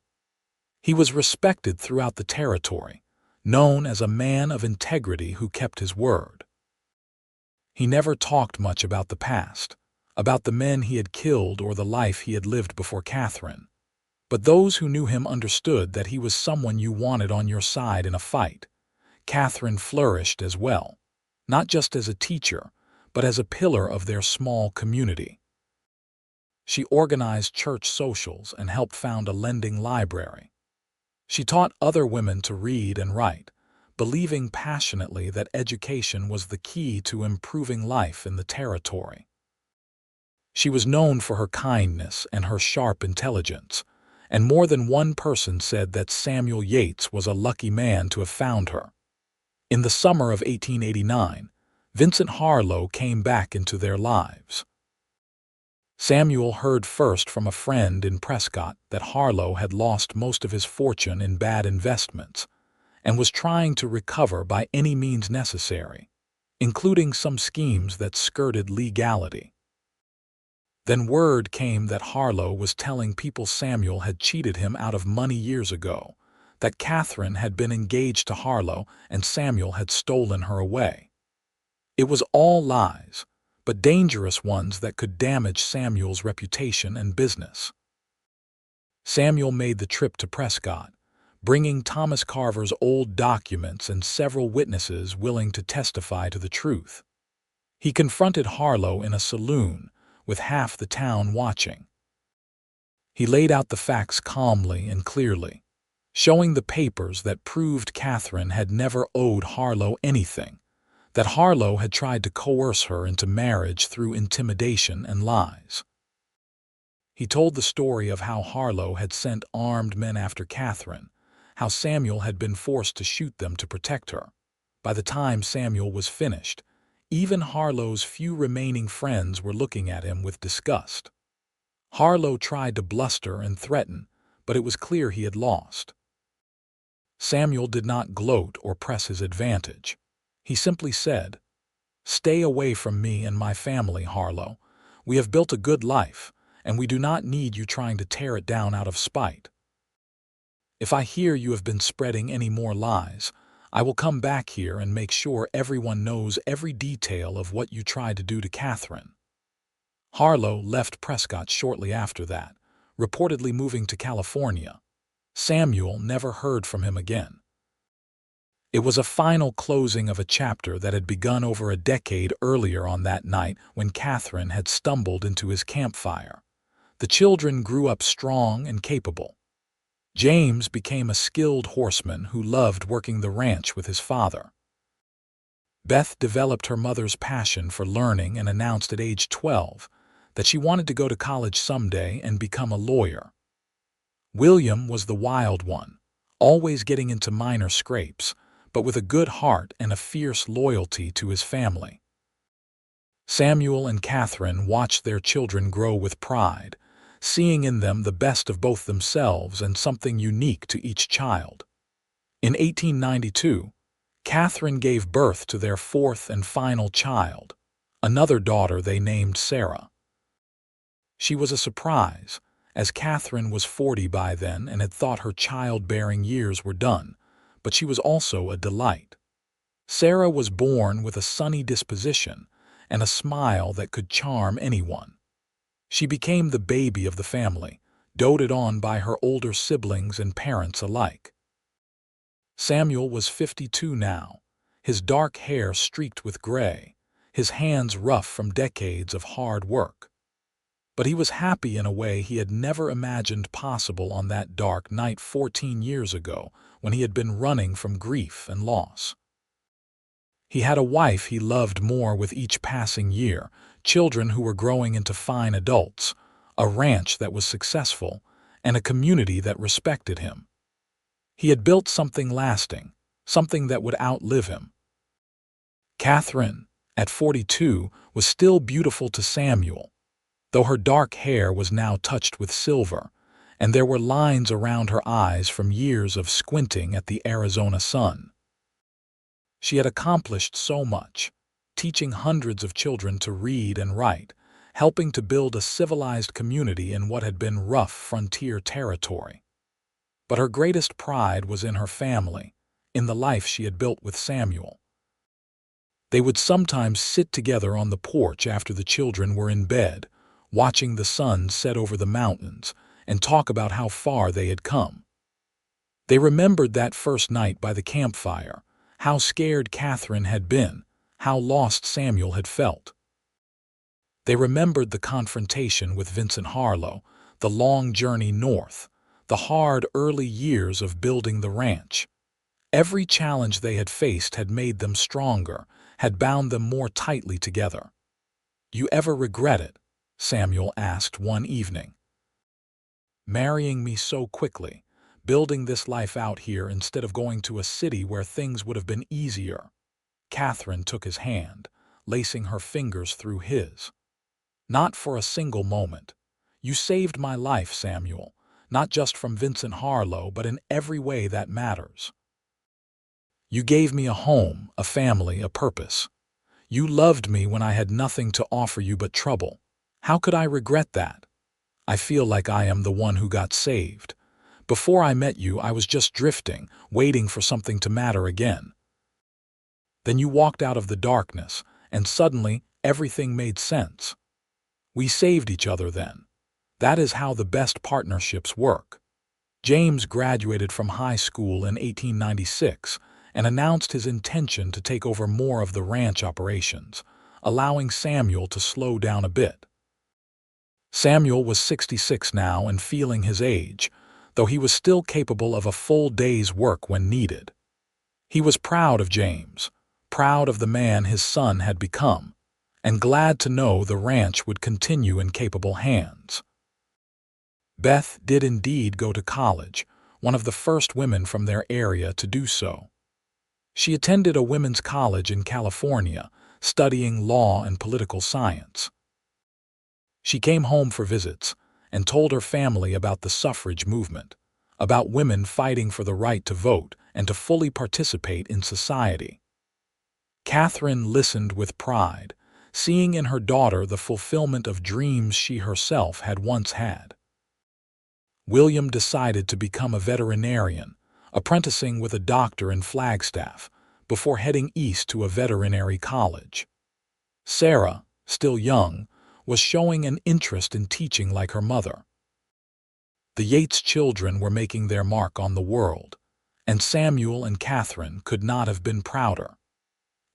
He was respected throughout the territory, known as a man of integrity who kept his word. He never talked much about the past, about the men he had killed or the life he had lived before Katherine. But those who knew him understood that he was someone you wanted on your side in a fight. Katherine flourished as well, not just as a teacher, but as a pillar of their small community. She organized church socials and helped found a lending library. She taught other women to read and write, believing passionately that education was the key to improving life in the territory. She was known for her kindness and her sharp intelligence, and more than one person said that Samuel Yates was a lucky man to have found her. In the summer of 1889, Vincent Harlow came back into their lives. Samuel heard first from a friend in Prescott that Harlow had lost most of his fortune in bad investments and was trying to recover by any means necessary, including some schemes that skirted legality. Then word came that Harlow was telling people Samuel had cheated him out of money years ago, that Katherine had been engaged to Harlow and Samuel had stolen her away. It was all lies, but dangerous ones that could damage Samuel's reputation and business. Samuel made the trip to Prescott, bringing Thomas Carver's old documents and several witnesses willing to testify to the truth. He confronted Harlow in a saloon, with half the town watching. He laid out the facts calmly and clearly, showing the papers that proved Katherine had never owed Harlow anything, that Harlow had tried to coerce her into marriage through intimidation and lies. He told the story of how Harlow had sent armed men after Katherine, how Samuel had been forced to shoot them to protect her, By the time Samuel was finished, even Harlow's few remaining friends were looking at him with disgust. Harlow tried to bluster and threaten, but it was clear he had lost. Samuel did not gloat or press his advantage. He simply said, "Stay away from me and my family, Harlow. We have built a good life, and we do not need you trying to tear it down out of spite. If I hear you have been spreading any more lies, I will come back here and make sure everyone knows every detail of what you tried to do to Katherine." Harlow left Prescott shortly after that, reportedly moving to California. Samuel never heard from him again. It was a final closing of a chapter that had begun over a decade earlier on that night when Katherine had stumbled into his campfire. The children grew up strong and capable. James became a skilled horseman who loved working the ranch with his father. Beth developed her mother's passion for learning and announced at age 12 that she wanted to go to college someday and become a lawyer. William was the wild one, always getting into minor scrapes, but with a good heart and a fierce loyalty to his family. Samuel and Katherine watched their children grow with pride, seeing in them the best of both themselves and something unique to each child. In 1892, Katherine gave birth to their fourth and final child, another daughter they named Sarah. She was a surprise, as Katherine was 40 by then and had thought her childbearing years were done, but she was also a delight. Sarah was born with a sunny disposition and a smile that could charm anyone. She became the baby of the family, doted on by her older siblings and parents alike. Samuel was 52 now, his dark hair streaked with gray, his hands rough from decades of hard work. But he was happy in a way he had never imagined possible on that dark night 14 years ago when he had been running from grief and loss. He had a wife he loved more with each passing year, children who were growing into fine adults, a ranch that was successful, and a community that respected him. He had built something lasting, something that would outlive him. Katherine, at 42, was still beautiful to Samuel, though her dark hair was now touched with silver, and there were lines around her eyes from years of squinting at the Arizona sun. She had accomplished so much, teaching hundreds of children to read and write, helping to build a civilized community in what had been rough frontier territory. But her greatest pride was in her family, in the life she had built with Samuel. They would sometimes sit together on the porch after the children were in bed, watching the sun set over the mountains, and talk about how far they had come. They remembered that first night by the campfire, how scared Katherine had been, how lost Samuel had felt. They remembered the confrontation with Vincent Harlow, the long journey north, the hard early years of building the ranch. Every challenge they had faced had made them stronger, had bound them more tightly together. "You ever regret it?" Samuel asked one evening. "Marrying me so quickly, building this life out here instead of going to a city where things would have been easier." Katherine took his hand, lacing her fingers through his. "Not for a single moment. You saved my life, Samuel, not just from Vincent Harlow, but in every way that matters. You gave me a home, a family, a purpose. You loved me when I had nothing to offer you but trouble. How could I regret that? I feel like I am the one who got saved. Before I met you, I was just drifting, waiting for something to matter again. Then you walked out of the darkness, and suddenly everything made sense. We saved each other then. That is how the best partnerships work." James graduated from high school in 1896 and announced his intention to take over more of the ranch operations, allowing Samuel to slow down a bit. Samuel was 66 now and feeling his age, though he was still capable of a full day's work when needed. He was proud of James, proud of the man his son had become, and glad to know the ranch would continue in capable hands. Beth did indeed go to college, one of the first women from their area to do so. She attended a women's college in California, studying law and political science. She came home for visits and told her family about the suffrage movement, about women fighting for the right to vote and to fully participate in society. Katherine listened with pride, seeing in her daughter the fulfillment of dreams she herself had once had. William decided to become a veterinarian, apprenticing with a doctor in Flagstaff, before heading east to a veterinary college. Sarah, still young, was showing an interest in teaching like her mother. The Yates children were making their mark on the world, and Samuel and Katherine could not have been prouder.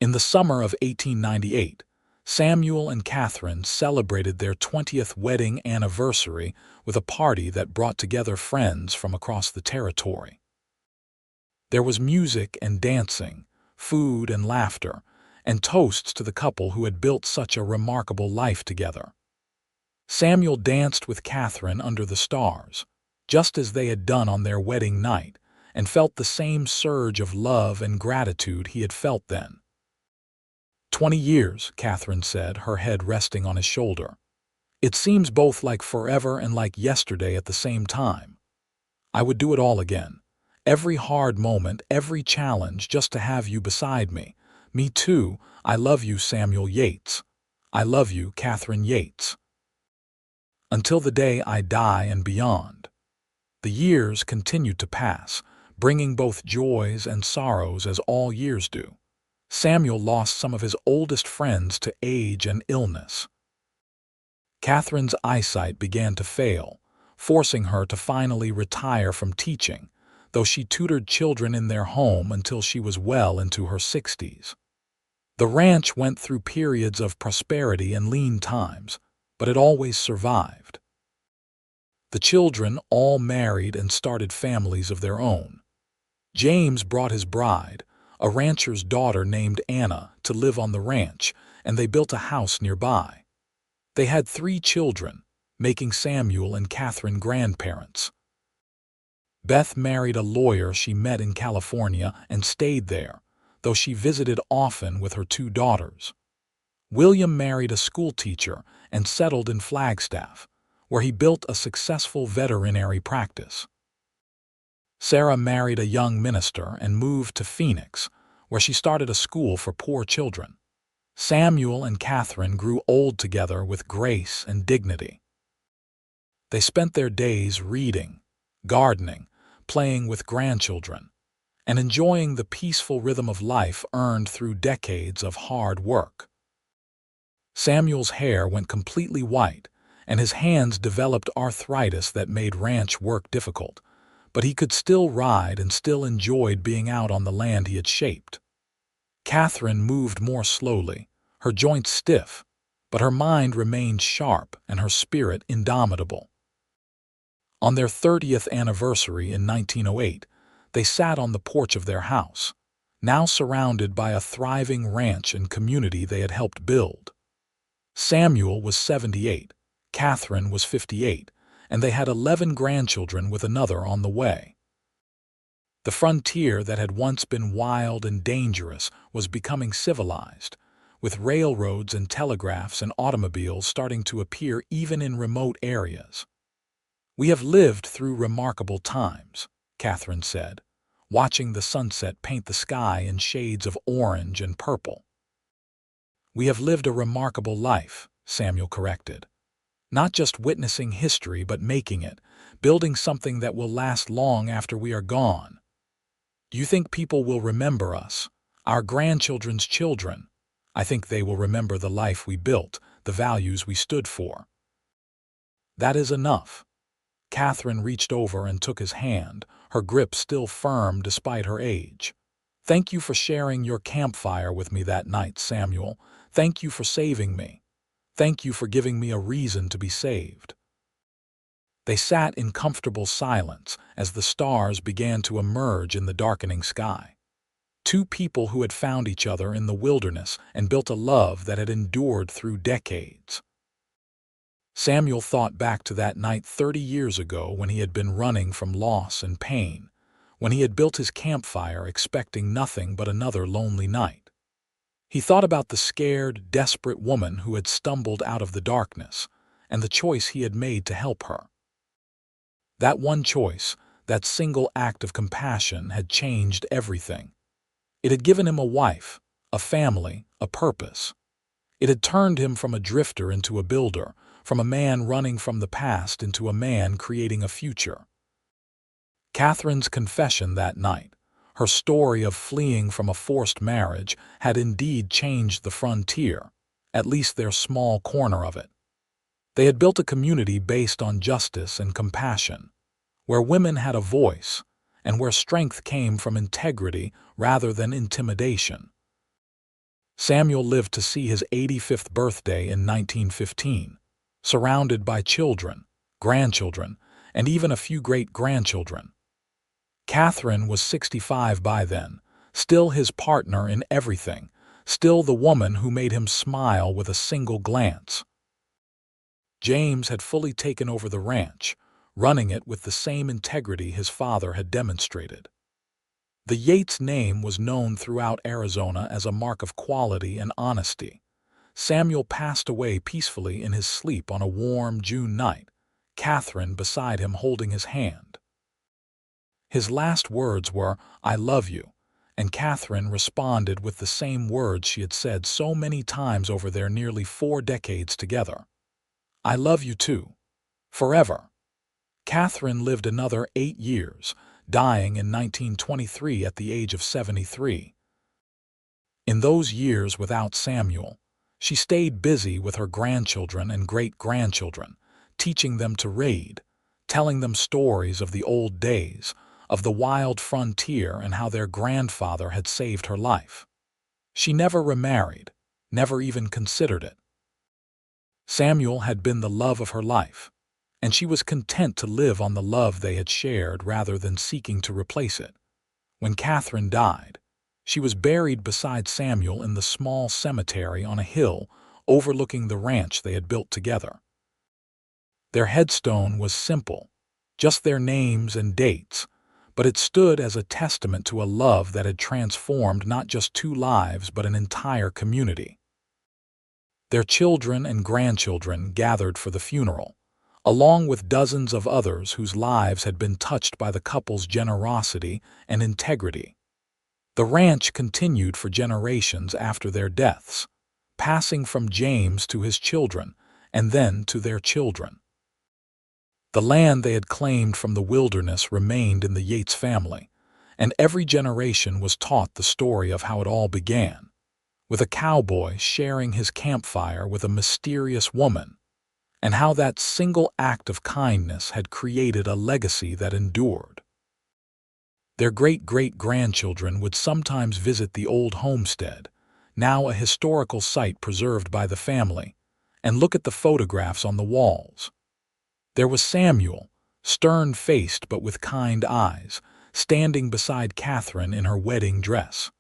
In the summer of 1898, Samuel and Katherine celebrated their 20th wedding anniversary with a party that brought together friends from across the territory. There was music and dancing, food and laughter, and toasts to the couple who had built such a remarkable life together. Samuel danced with Katherine under the stars, just as they had done on their wedding night, and felt the same surge of love and gratitude he had felt then. 20 years, Katherine said, her head resting on his shoulder. It seems both like forever and like yesterday at the same time. I would do it all again. Every hard moment, every challenge, just to have you beside me. Me too. I love you, Samuel Yates. I love you, Katherine Yates. Until the day I die and beyond. The years continued to pass, bringing both joys and sorrows as all years do. Samuel lost some of his oldest friends to age and illness. Katherine's eyesight began to fail, forcing her to finally retire from teaching, though she tutored children in their home until she was well into her 60s. The ranch went through periods of prosperity and lean times, but it always survived. The children all married and started families of their own. James brought his bride, a rancher's daughter named Anna, to live on the ranch, and they built a house nearby. They had 3 children, making Samuel and Katherine grandparents. Beth married a lawyer she met in California and stayed there, though she visited often with her 2 daughters. William married a schoolteacher and settled in Flagstaff, where he built a successful veterinary practice. Sarah married a young minister and moved to Phoenix, where she started a school for poor children. Samuel and Katherine grew old together with grace and dignity. They spent their days reading, gardening, playing with grandchildren, and enjoying the peaceful rhythm of life earned through decades of hard work. Samuel's hair went completely white, and his hands developed arthritis that made ranch work difficult, but he could still ride and still enjoyed being out on the land he had shaped. Katherine moved more slowly, her joints stiff, but her mind remained sharp and her spirit indomitable. On their 30th anniversary in 1908, they sat on the porch of their house, now surrounded by a thriving ranch and community they had helped build. Samuel was 78, Katherine was 58, and they had 11 grandchildren with another on the way. The frontier that had once been wild and dangerous was becoming civilized, with railroads and telegraphs and automobiles starting to appear even in remote areas. "We have lived through remarkable times," Katherine said, watching the sunset paint the sky in shades of orange and purple. "We have lived a remarkable life," Samuel corrected. "Not just witnessing history, but making it, building something that will last long after we are gone. Do you think people will remember us, our grandchildren's children? I think they will remember the life we built, the values we stood for." "That is enough." Katherine reached over and took his hand, her grip still firm despite her age. "Thank you for sharing your campfire with me that night, Samuel. Thank you for saving me. Thank you for giving me a reason to be saved." They sat in comfortable silence as the stars began to emerge in the darkening sky. 2 people who had found each other in the wilderness and built a love that had endured through decades. Samuel thought back to that night 30 years ago when he had been running from loss and pain, when he had built his campfire expecting nothing but another lonely night. He thought about the scared, desperate woman who had stumbled out of the darkness, and the choice he had made to help her. That one choice, that single act of compassion, had changed everything. It had given him a wife, a family, a purpose. It had turned him from a drifter into a builder, from a man running from the past into a man creating a future. Catherine's confession that night, her story of fleeing from a forced marriage, had indeed changed the frontier, at least their small corner of it. They had built a community based on justice and compassion, where women had a voice, and where strength came from integrity rather than intimidation. Samuel lived to see his 85th birthday in 1915, surrounded by children, grandchildren, and even a few great-grandchildren. Katherine was 65 by then, still his partner in everything, still the woman who made him smile with a single glance. James had fully taken over the ranch, running it with the same integrity his father had demonstrated. The Yates name was known throughout Arizona as a mark of quality and honesty. Samuel passed away peacefully in his sleep on a warm June night, Katherine beside him holding his hand. His last words were, "I love you," and Katherine responded with the same words she had said so many times over their nearly 4 decades together. "I love you too. Forever." Katherine lived another 8 years, dying in 1923 at the age of 73. In those years without Samuel, she stayed busy with her grandchildren and great-grandchildren, teaching them to read, telling them stories of the old days, of the wild frontier and how their grandfather had saved her life. She never remarried, never even considered it. Samuel had been the love of her life, and she was content to live on the love they had shared rather than seeking to replace it. When Katherine died, she was buried beside Samuel in the small cemetery on a hill overlooking the ranch they had built together. Their headstone was simple, just their names and dates, but it stood as a testament to a love that had transformed not just 2 lives but an entire community. Their children and grandchildren gathered for the funeral, along with dozens of others whose lives had been touched by the couple's generosity and integrity. The ranch continued for generations after their deaths, passing from James to his children and then to their children. The land they had claimed from the wilderness remained in the Yates family, and every generation was taught the story of how it all began, with a cowboy sharing his campfire with a mysterious woman, and how that single act of kindness had created a legacy that endured. Their great-great-grandchildren would sometimes visit the old homestead, now a historical site preserved by the family, and look at the photographs on the walls. There was Samuel, stern-faced but with kind eyes, standing beside Katherine in her wedding dress.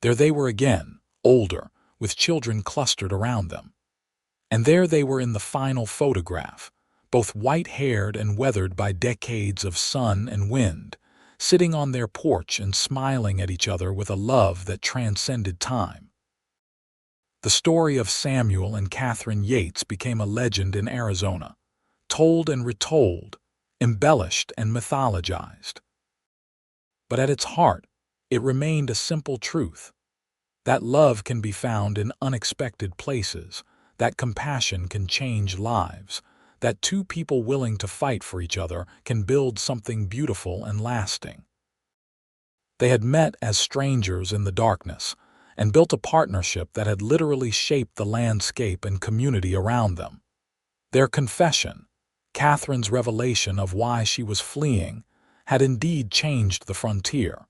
There they were again, older, with children clustered around them. And there they were in the final photograph, both white-haired and weathered by decades of sun and wind, sitting on their porch and smiling at each other with a love that transcended time. The story of Samuel and Katherine Yates became a legend in Arizona, told and retold, embellished and mythologized. But at its heart, it remained a simple truth: that love can be found in unexpected places, that compassion can change lives, that 2 people willing to fight for each other can build something beautiful and lasting. They had met as strangers in the darkness and built a partnership that had literally shaped the landscape and community around them. Their confession, Katherine's revelation of why she was fleeing, had indeed changed the frontier.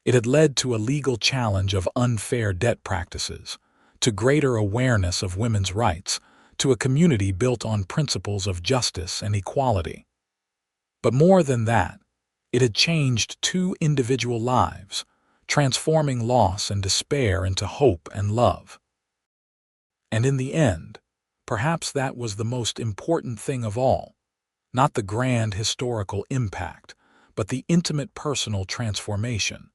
It had led to a legal challenge of unfair debt practices, to greater awareness of women's rights, to a community built on principles of justice and equality. But more than that, it had changed 2 individual lives, transforming loss and despair into hope and love. And in the end, perhaps that was the most important thing of all, not the grand historical impact, but the intimate personal transformation.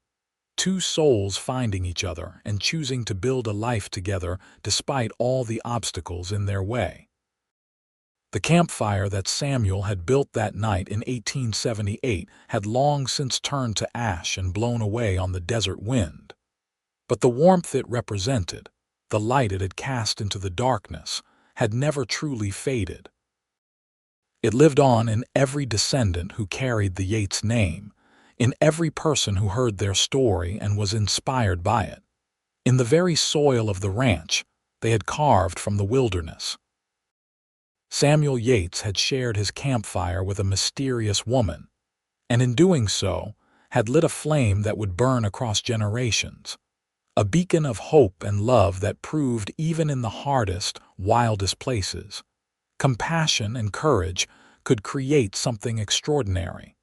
Two souls finding each other and choosing to build a life together despite all the obstacles in their way. The campfire that Samuel had built that night in 1878 had long since turned to ash and blown away on the desert wind. But the warmth it represented, the light it had cast into the darkness, had never truly faded. It lived on in every descendant who carried the Yates name, in every person who heard their story and was inspired by it. In the very soil of the ranch they had carved from the wilderness. Samuel Yates had shared his campfire with a mysterious woman, and in doing so had lit a flame that would burn across generations, a beacon of hope and love that proved even in the hardest, wildest places, compassion and courage could create something extraordinary.